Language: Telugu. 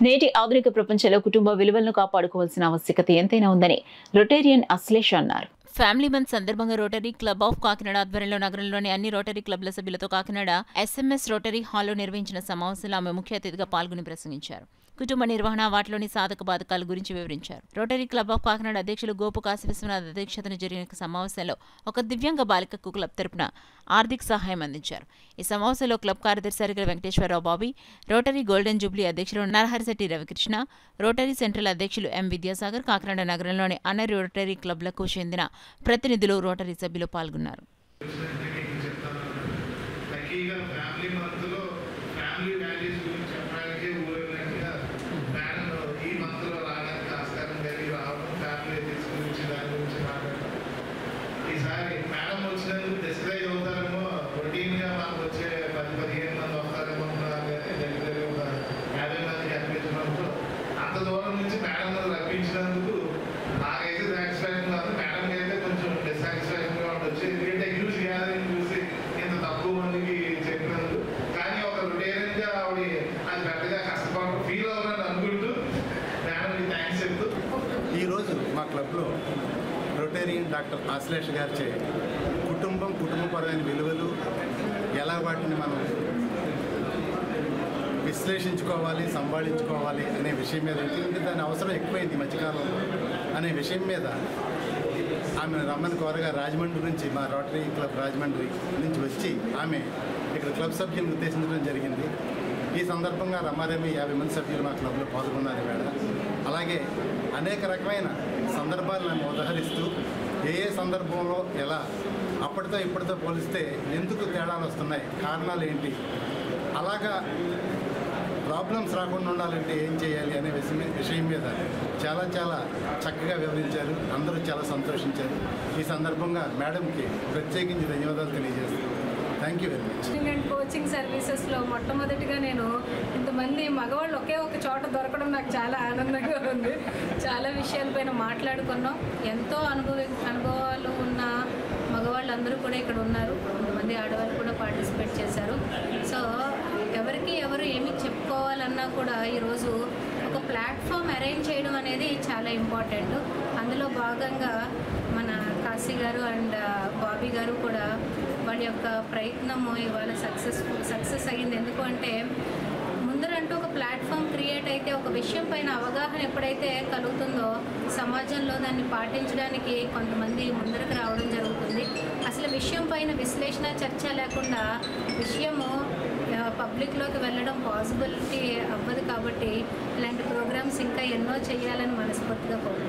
నేటి ఆధునిక ప్రపంచంలో కుటుంబ విలువలను కాపాడుకోవాల్సిన ఆవశ్యకత ఎంతైనా ఉందని రొటేరియన్ అశ్లేష అన్నారు. ఫ్యామిలీ మంత్ సందర్భంగా రోటరీ క్లబ్ ఆఫ్ కాకినాడ ఆధ్వర్యంలో నగరంలోని అన్ని రోటరీ క్లబ్ల సభ్యులతో కాకినాడ ఎస్ఎంఎస్ రోటరీ హాల్లో నిర్వహించిన సమావేశంలో ఆమె ముఖ్య అతిథిగా పాల్గొని ప్రసంగించారు. కుటుంబ నిర్వహణ, వాటిలోని సాధక బాధకాల గురించి వివరించారు. రోటరీ క్లబ్ ఆఫ్ కాకినాడ అధ్యక్షులు గోపు కాశీ విశ్వనాథ్ అధ్యక్షతన జరిగిన సమావేశంలో ఒక దివ్యాంగ బాలికకు క్లబ్ తరపున ఆర్థిక సహాయం అందించారు. ఈ సమావేశంలో క్లబ్ కార్యదర్శి Arigala Venkateswararao Bobby, rotary golden jubilee అధ్యక్షులు నరహరిశెట్టి రవికృష్ణ, రోటరీ సెంట్రల్ అధ్యక్షులు ఎం విద్యాసాగర్, కాకినాడ నగరంలోని అన్ని రోటరీ క్లబ్లకు చెందిన ప్రతినిధులు, రోటరీ సభ్యులు పాల్గొన్నారు. ఈరోజు మా క్లబ్లో రొటేరియన్ డాక్టర్ ఆశ్లేష గారిచే కుటుంబపరమైన విలువలు ఎలా వాటిని మనం విశ్లేషించుకోవాలి, సంభాళించుకోవాలి అనే విషయం మీద, ఎందుకంటే దాని అవసరం ఎక్కువైంది మధ్యకాలంలో అనే విషయం మీద ఆమె రమ్మని కోరగా రాజమండ్రి నుంచి, మా రోటరీ క్లబ్ రాజమండ్రి నుంచి వచ్చి ఆమె ఇక్కడ క్లబ్ సభ్యులను ఉద్దేశించడం జరిగింది. ఈ సందర్భంగా రమారమి 50 మంది సభ్యులు మా క్లబ్లో పాల్గొన్నారు వేళ. అలాగే అనేక రకమైన సందర్భాలను ఆమె ఉదహరిస్తూ ఏ సందర్భంలో ఎలా అప్పటితో ఇప్పటితో పోలిస్తే ఎందుకు తేడాలు వస్తున్నాయి, కారణాలు ఏంటి, అలాగా ప్రాబ్లమ్స్ రాకుండా ఉండాలంటే ఏం చేయాలి అనే విషయం మీద చాలా చక్కగా వివరించారు. అందరూ చాలా సంతోషించారు. ఈ సందర్భంగా మేడంకి ప్రత్యేకించి ధన్యవాదాలు తెలియజేస్తాను. Thank you very much. And coaching సర్వీసెస్లో మొట్టమొదటిగా నేను ఇంతమంది మగవాళ్ళు ఒకే ఒక చోట దొరకడం నాకు చాలా ఆనందంగా ఉంది. చాలా విషయాలపైన మాట్లాడుకున్నాం. ఎంతో అనుభవాలు ఉన్న మగవాళ్ళందరూ కూడా ఇక్కడ ఉన్నారు. కొంతమంది ఆడవాళ్ళు కూడా పార్టిసిపేట్ చేశారు. సో ఎవరికి ఎవరు ఏమి చెప్పుకోవాలన్నా కూడా ఈరోజు ఒక ప్లాట్ఫామ్ అరేంజ్ చేయడం అనేది చాలా ఇంపార్టెంట్. అందులో భాగంగా మన కాశీ గారు అండ్ బాబీ గారు కూడా వాళ్ళ యొక్క ప్రయత్నము ఇవాళ సక్సెస్ అయ్యింది. ఎందుకంటే ముందరంటూ ఒక ప్లాట్ఫామ్ క్రియేట్ అయితే ఒక విషయం పైన అవగాహన ఎప్పుడైతే కలుగుతుందో సమాజంలో దాన్ని పాటించడానికి కొంతమంది ముందరకు రావడం జరుగుతుంది. అసలు విషయం పైన విశ్లేషణ, చర్చ లేకుండా విషయము పబ్లిక్లోకి వెళ్ళడం పాసిబిలిటీ అవ్వదు. కాబట్టి ఇలాంటి ప్రోగ్రామ్స్ ఇంకా ఎన్నో చేయాలని మనస్ఫూర్తిగా కోరుకుంటున్నాను.